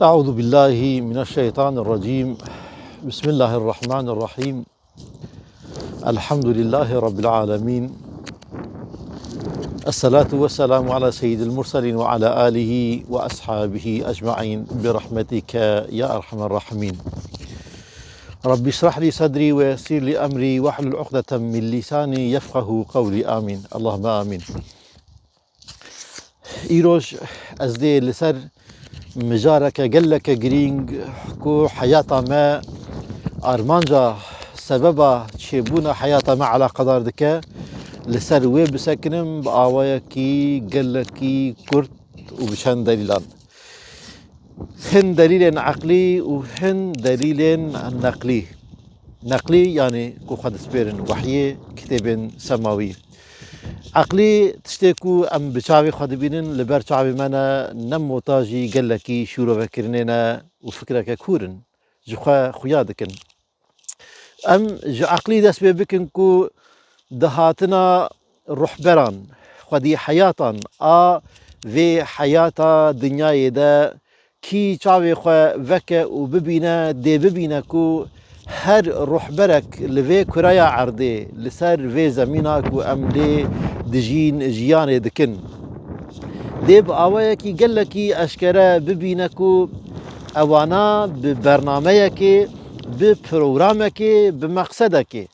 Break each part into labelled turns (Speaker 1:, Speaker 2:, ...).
Speaker 1: أعوذ بالله من الشيطان الرجيم. بسم الله الرحمن الرحيم. الحمد لله رب العالمين. الصلاة والسلام على سيد المرسلين وعلى آله وأصحابه أجمعين برحمتك يا أرحم الراحمين. رب اشرح لي صدري ويسر لي أمري واحلل عقدة من لساني يفقه قولي آمين. اللهم آمين. إيروش أزدي لسر مجارك قلك جرينج كو حياة ما أرمانجا سببا تشيبونا حياة ما على قدر دكا لسر وي بسكنم بآوايكي قلكي كرت وبشان دليلان هن دليل عقلي وهن دليل نقلي. نقلي يعني كو خد سبيرن وحي كتاب سماوي. عقلي تشتكو ام بشعبي خد بينن لبر شعبي منا نمو تاجي قلكي شورو فكرنينا وفكرك كورن جخوا خيادكن ام عقلي دس بكن كو دهاتنا رحبران خدي حياتا في حياتا دنيا دا كي شعبي خوا فكا وببينا دي ببينا كو هر رحبرك لفي كرايا عردي لسر في زمينك واملي دجين جيان دكن ديب آوايكي قلكي أشكرا ببينكو أوانا ببرنامجك ببروغرامك بمقصدك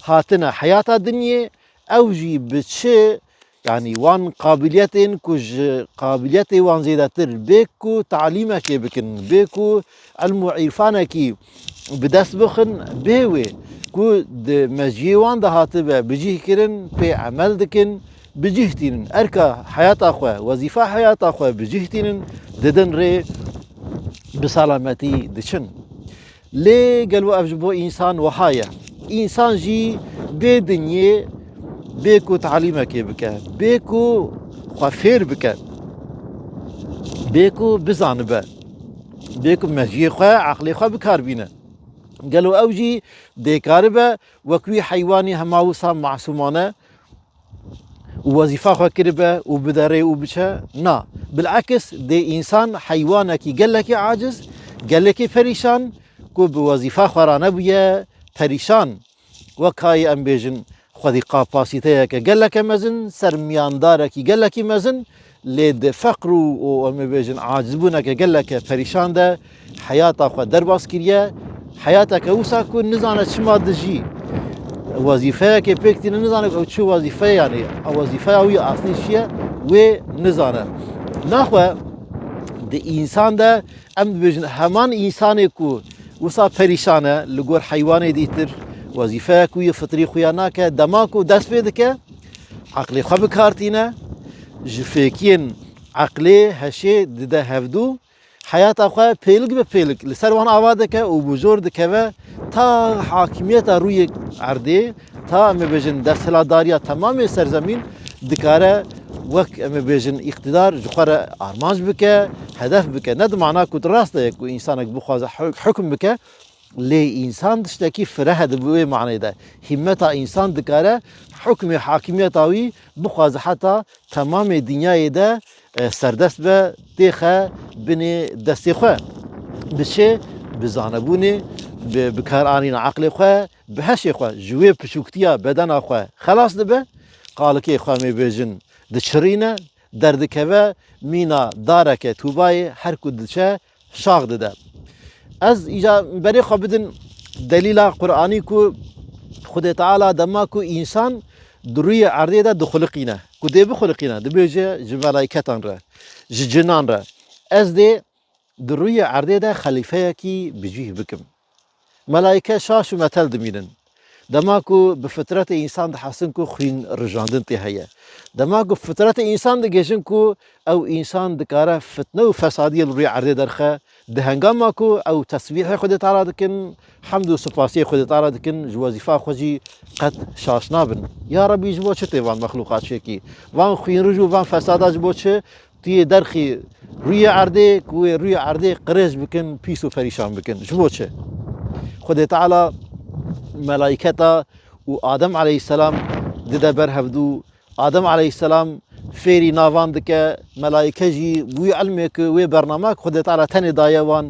Speaker 1: هاتنا حياة الدنيا أوجي بتشي يعني وان قابليتين كوج قابليتي وان زيادتر بيكو تعليمك بكن بيكو علم عرفانك بدس بخن بيوي كو مجيوان ده هاتبه بجيه كرن بي عمل دكن بجيهتين اركا حياة اخوة وظيفة حياة اخوة بجيهتين ددن ري بسلامتي دشن لي قالوا افجبو انسان وحايا انسان جي بدنيا بيكو تعليمك بك بيكو خفير بك بيكو بزانبه بيكو مجيه خوا عقلي خوا بكار بينا قالوا أوجي دي كاربة وكوي حيواني هماوسا معصومانة ووظيفة خوا كربة وبداري وبشا نا بالعكس دي إنسان حيوانكي قال لك عاجز قال لك فريشان كو بوظيفة خورانه بيا فريشان وكاي أم بيجن خذي قاباسيتيك قال لك مزن سرميان داركي قال لك مزن لد فقرو وأم بيجن عاجزبونك قال لك فريشان ده حياته خوا درباس كريا حياتك وساكو نزانة شما دجي وظيفة كي بيكتي نزانة أو شو وظيفة يعني وظيفة أو أصلي شيء ونزانة ناخوا دي إنسان ده أم بيجن همان إنسان كو وسا فريشانة لقور حيواني ديتر وظيفة كو يفطري خياناك دماكو دس بيدك عقلي خب كارتينا جفيكين عقلي هشي دده هفدو حياة أخوة بيلق ببيلق لسر وان آوادك وبجور دكوه تا حاكمية روی عرده تا اما بيجن دستلا داريا تمام سرزمين دكاره وك اما بيجن اقتدار جخوار آرمانج بك هدف بك ند معنا كود راست يكو إنسانك بخواز حكم بك لي إنسان دشتكي فرهد بوي معنى ده همتا إنسان دكاره حكم حاكمية تاوي بخواز حتى تمام الدنيا ده سردست به تیخه بنی دستی خواه بشه بزانبونه بکار آنین عقل خواه بهش خواه جوی پشوکتیا بدن خواه خلاص دبه قال که خواه می بیجن دچرینه درد که مینا داره که توبای هر کدشه شاق ده از ایجا بری خواه بدن دلیل قرآنی کو خود تعالی دما کو انسان دروی عرضه ده دخلقینه كودي بخلقينا دبيجي جملايكتان را جنان را از دي دروية عردي ده خليفيكي بجيه بكم ملايكة شاش ومثل دمينن دماكو بفترة إنسان ده حسنكو خين رجاندن تهيا دماكو بفترة إنسان ده جيشنكو أو إنسان دكاره فتنة وفسادية لروي عردي درخه دهنگاماكو أو تسبيح خود تعالى دكن حمد وسپاسي خود تعالى دكن جوازيفا خوجي قد شاشنابن يا ربي جبو چه تيوان مخلوقات شكي وان خين رجو وان فسادا جبو چه تي درخي روي عردي كوي روي عردي قريش بكن بيسو فريشان بكن جبو چه خود تعالى ملائكتا وآدم عليه السلام دده برهفدو آدم عليه السلام فێری ناوان دکە مەلایکەژی بووی علمێک وێ بەرنامە خودێ تعالی تەنێ دایەوان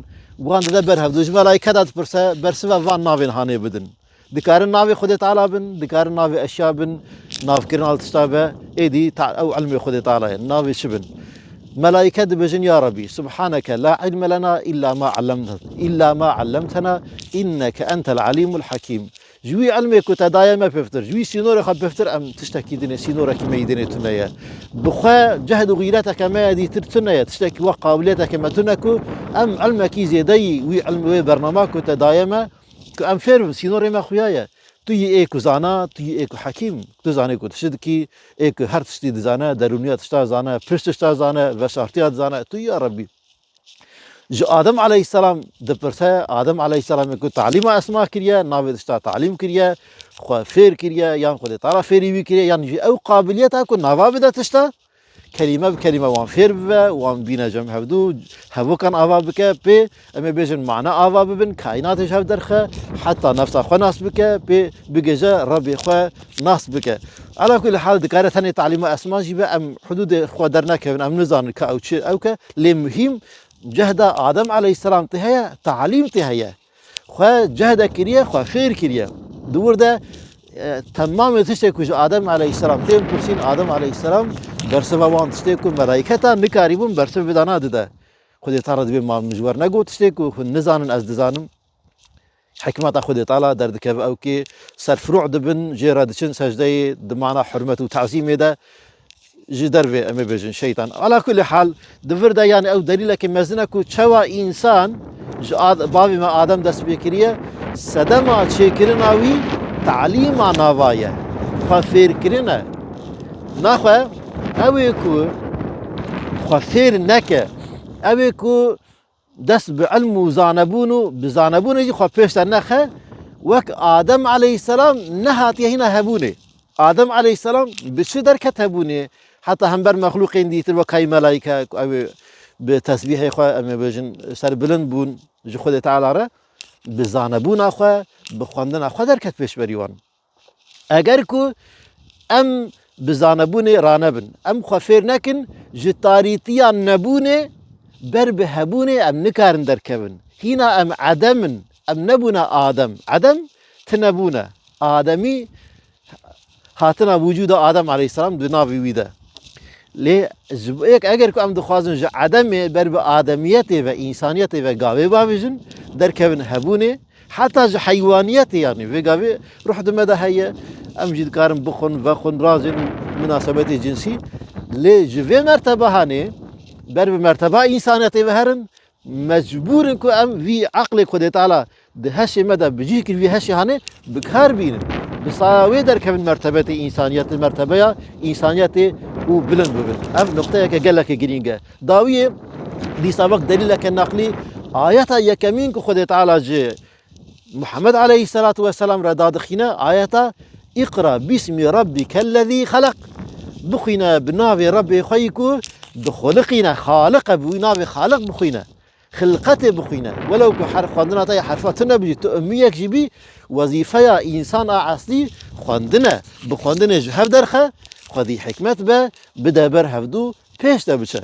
Speaker 1: وان دەدە بەرهەفتوش مەلایکەدا دپرسە بەرسبە وان ناوێن هانێ بدن دکارن ناوێ خودێ تعالی بن دکارن ناوێ ئەشیا بن ناوکردن هەڵتشتا بە ئێدی ئەو علمێ خودێ تعالایە ناوێ چ بن ملائكة دبجن يا ربي سبحانك لا علم لنا إلا ما علمتنا إنك أنت العليم الحكيم جوي علمك وتدايا ما بفتر جوي سينورة خب بفتر أم تشتكي دنيا سينورة كما يدني تنيا بخوا جهد غيرتك ما يدي ترتنيا تشتكي وقابلتك ما تنكو أم علمك زيدي وي علم وي برنامجك وتدايا ما أم فير سينورة ما خويايا توی ایک زانا توی ایک حکیم تو زانه کو تشد کی ایک هر تشتی زانه درونیات تشتا زانه پشت تشتا زانه و شرطیات زانه تو یا ربی جو آدم علیه السلام دپرسه آدم علیه السلام کو تعلیم اسما کریه ناوی تشتا تعلیم کریه خو فیر کریه یا خود تعالی فیری وی کریه یعنی او قابلیت کو نوا بده تشتا كلمة بكلمة وان فير ببا وان بينا جمع هفدو هفو كان آوا بكا بي اما بيجن معنى آوا ببن كائناتش هف درخه حتى نفسه خو ناس بكا بي بيجا ربي خو ناس بكا على كل حال دكارة ثانية تعليم اسماء جيبا ام حدود خو درناك ام نزان كا او تشي او كا لي مهم جهد آدم عليه السلام تهيا تعليم تهيا خو جهد كريا خو خير كريا دور ده تمام تشتكو آدم عليه السلام تيم كرسين آدم عليه السلام برسبه وان تشتكو ملائكتا نكاريبون برسبه بدانا ده خودي تعالى دبي ما مجور نگو تشتكو نزانن از دزانم حكمت خودي تعالى دردك او كي سرفروع دبن جيرا دشن سجده دمانا حرمه وتعظيم ده جدر في امي بجن شيطان على كل حال دفر ده يعني او دليلك مزنكو تشوا انسان بابي ما ادم دس بكريه سدما تشكرناوي تعليم نوايا خفير كرنا ناخو اويكو خفير نكه اويكو دس بعلم وزانبونو بزانبونو يجي خو بيشتر نخه وك آدم عليه السلام نهاتي هنا هبوني آدم عليه السلام بشدر كتبوني حتى هم بر مخلوقين ديتر وكاي ملائكة او بتسبيح اخو اما بجن سر بلند بون جو خود تعالى را بزانبون اخو بخواندن اخو در کت پیش بریوان اگر کو ام بزانبون رانبن ام خفیر نکن جتاریتیان نبونه بر بهبونه ام نکارن در کبن هینا ام عدمن ام نبونه آدم عدم تنبونه آدمی هاتنا وجود آدم علیه السلام دناوی ویده لی یک اگر کو ام دخوازن عدم بر به آدمیت و انسانیت و گاوی باویجن در کبن هبونه حتى حيوانيات يعني في قابي روح دمدا هي امجد كارم بخن رازن مناسبات جنسي لي جوي مرتبه هاني بر مرتبه انسانيت بهرن مجبور كو ام في عقل خود تعالى دهش مدى بجيك في هش هاني بكار بين بصاوي در كم مرتبه انسانيت المرتبه انسانيت وبلند ببن ام نقطه قال لك جرينجا داويه دي سبق دليلك النقلي آيات يكمين كو خود تعالى جي محمد عليه الصلاة والسلام رداد خينا آياتا اقرأ باسم ربك الذي خلق بخينا بناوي ربي خيكو بخلقنا خالق بناوي خالق بخينا خلقته بخينا ولو كحرف خواندنا تاي حرفاتنا بجي تأميك جبي وظيفة إنسان أصلي خواندنا بخواندنا جهف درخه خذي حكمت با بدا برهفدو پیش دا بچه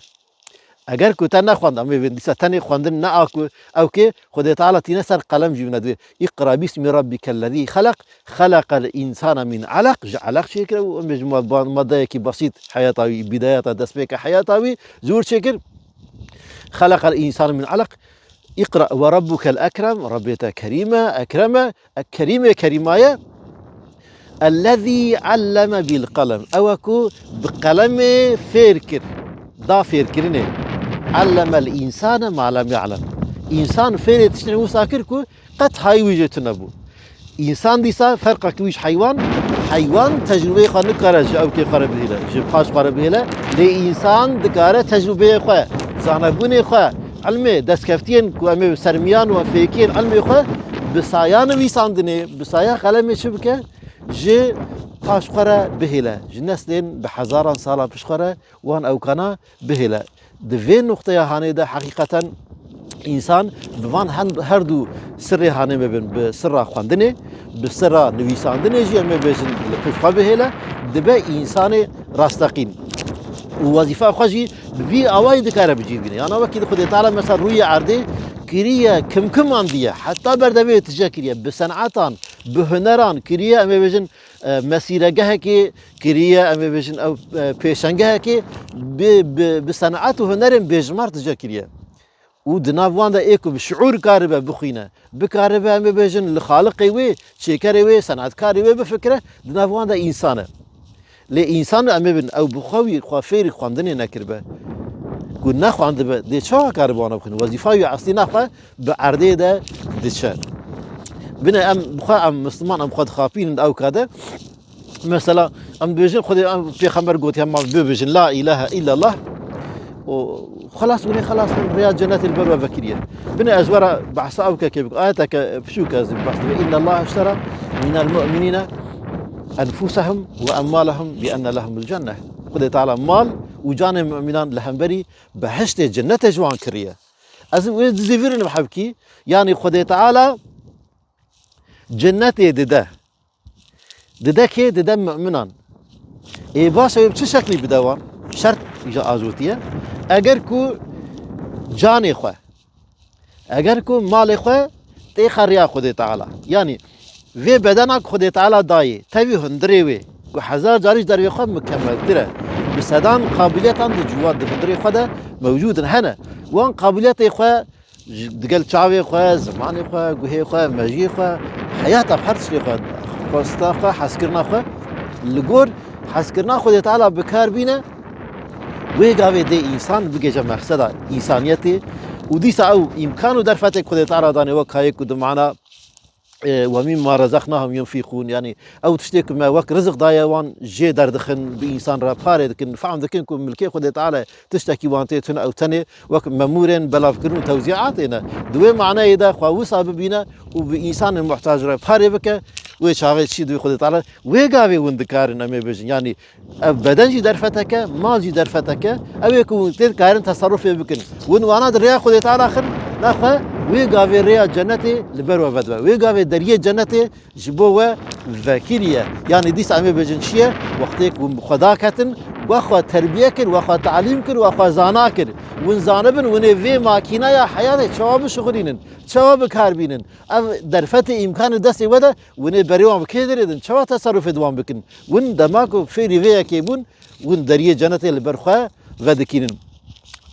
Speaker 1: اگر کو تن نخواند اما دیسا تن خواندن نه اكو او که خدای تعالی تینا سر قلم جیبنا دوی اقرا باسم ربك الذي خلق الانسان من علق علق شکر و مجموعه ماده کی بسيط حياتاوي بدايات دست بك حياتاوي زور شکر خلق الانسان من علق اقرا وربك الاكرم ربيته كريمه اكرمه الكريمه كريمايه الذي علم بالقلم اوكو بقلم فيركر دا فيركرنه علم الإنسان ما لم يعلم إنسان فيرت شنو ساكركو قد هاي وجهة نبو إنسان ديسا فرق كويش حيوان تجربة خانه كارج أو كي قرب هلا جبخاش قرب هلا لإنسان دكارة تجربة خوا زانبون خوا علمي دست كفتين كو أمي سرميان وفيكين علمي خوا بسايان ويساندني بسايا قلمي شبكة جي قاش قرا بهلا جنسلين بحزاران سالا بشقرا وان أو كنا بهلا دوین نقطه هانه ده حقیقتا انسان بوان هردو سر هانه ببین به سر خواندنه به سر نویساندنه جی اما بیشن لپشقا بهله دبه انسان راستقین ووظيفة خواجي بفي أوايد كاره بجيبينه يعني وكيد خدي تعالى مثلا روي عردي كريه كم عنديه حتى بردبي تجا كريه بصنعتان بهنران كريه أما بيجن مسيرة جهكي كريه أما بيجن أو بيشنجهكي بصنعات وهنر بيجمار تجا كريه ودنافوان دا ايكو بشعور كاربه بخينه بكاربه أما بيجن الخالقي وي شيكري وي صنعتكاري وي بفكره دنافوان دا إنسانه لإنسان أما بن أو بخوي خوافير خواندني نكربه قل نخو عند دي شو كاربوانا بخين وظيفة أصلي نخو بعرضه ده دشان بنا أم بخا أم مسلمان أم خد خافين أو كذا مثلا أم بيجن خد أم في خمر قوتي أم بيجن لا إله إلا الله وخلاص بني خلاص رياض جنات البر وفكرية بنا أزورا بحث أو كيف آياتك بشو كذا بحث إن الله اشترى من المؤمنين أنفسهم وأموالهم بأن لهم الجنة قد تعالى مال وجان المؤمنان لهم بري بحشت جنة جوان كريه أزم ويزيفرن بحبكي يعني قد تعالى جنة دده كي دده مؤمنان إيه باشا بشو شكلي بدوان شرط إجا آزوتية أجر كو جاني خو أجر كو مال خو تيخريا قد تعالى يعني في بدنك خد تعالى داي تبي هندري وي وحزار جاريش در خود مكمل تره بسدان قابليات عند جواد هندري خود موجود هنا وان قابليات خو دقل شعبي خو زماني خو جوهي خو مجي خو حياته بحرس خو قصتا خو حسكرنا خو لجور حسكرنا خد تعالى بكار بينا ويقاوي دي انسان بيجي مقصد انسانيتي وديس او امكانه درفتك خد تعالى داني وكاي كد معنا ومما رزقناهم ينفقون يعني او تشتيك ما وك رزق دايا وان جي دردخن بانسان راباري لكن فهم ذكين كم ملكي خد تعالى تشتكي وانتي او تاني وك مامورين بلا فكرون توزيعاتنا دوي معناه اذا خواوسا ببينا وبانسان المحتاج راباري بك وشاغل شي دوي خد تعالى ويقاوي وندكارنا ما بيجن يعني بدن جي درفتك ما جي درفتك او يكون تذكارن تصرف بكن وانا دريا خد تعالى اخر ناخذ ويقاوي ريا جنتي لبروا بدوا ويقاوي دريه جنتي جبوه ذاكريه يعني ديس عمي بجنشيه وقتك خدا كتن واخو تربيه كر واخو تعليم كر واخو زانا كر ون زانبن ون في ماكينه يا حياه شباب شغلين شباب كاربينن درفت امكان دس ودا ون بريوم كيدريدن شباب تصرف دوام بكن ون دماغ في ريفيا كيبون ون دريه جنتي لبرخوا ودكينن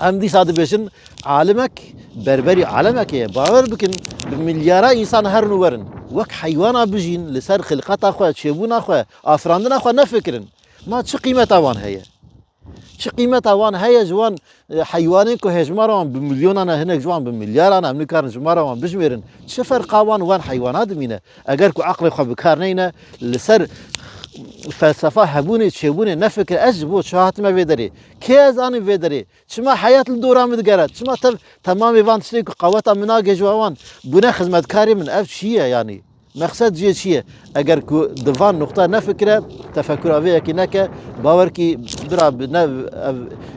Speaker 1: ام دي صاد بيشن عالمك بربري عالمك باور بكن بمليارا انسان هر نورن وك حيوان بجين لسر خلقات اخو شيبون اخو افراندن اخو نفكرن ما تش قيمه اوان هي تش قيمه اوان هي جوان حيوانين كو هجماران بمليون انا هناك جوان بمليار انا امريكان جماران بجميرن تش فرق اوان وان حيوانات مينا اگر كو عقل خو بكارنينا لسر فلسفه هبوني تشبوني نفكر اجبو شهات ما بيدري كيز اني بيدري شما حياه الدورة متقرت شما تمام ايفان تشريك قوات مناقه جوان بنا خدمت كاري من اف شيء يعني مقصد جي شيء اگر كو دفان نقطه نفكره تفكر افيا كينك باوركي برا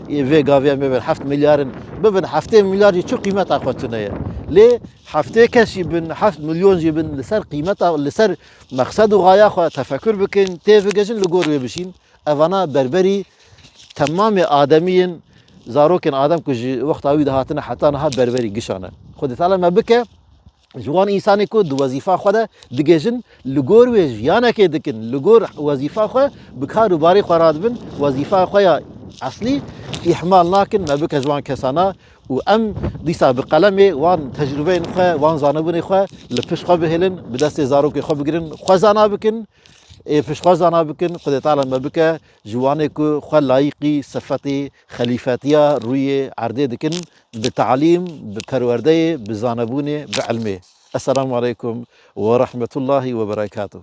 Speaker 1: في غافيا بين 7 مليار بين 7 مليار شو قيمتها اخوتنا ليه حفتي كشي بن 7 مليون جبن لسر قيمتها لسر مقصد وغايه خو تفكر بكن تيفجن لغور بشين افانا بربري تمام ادميين زاروكن ادم كج وقت اوي هاتنا حتى نها بربري قشانه خد تعالى ما بك جوان انسان کو دو وظیفه خود دگیجن لگور و جیانا که دکن لگور وظیفه خو بکار باری خوراد بن وظیفه خو اصلي احمال لكن ما بك جوان كسانا وام ديسا بقلمي وان تجربه خو وان زانبون خو لفش خو بهلن بدست زاروك خو بگرن خو زانا بكن فش خو زانا بكن خد تعالى ما بك جوانك خو لايقي صفتي خليفتيا روي عرضه دكن بتعليم بپرورده بزانبونه بعلمه. السلام عليكم ورحمة الله وبركاته.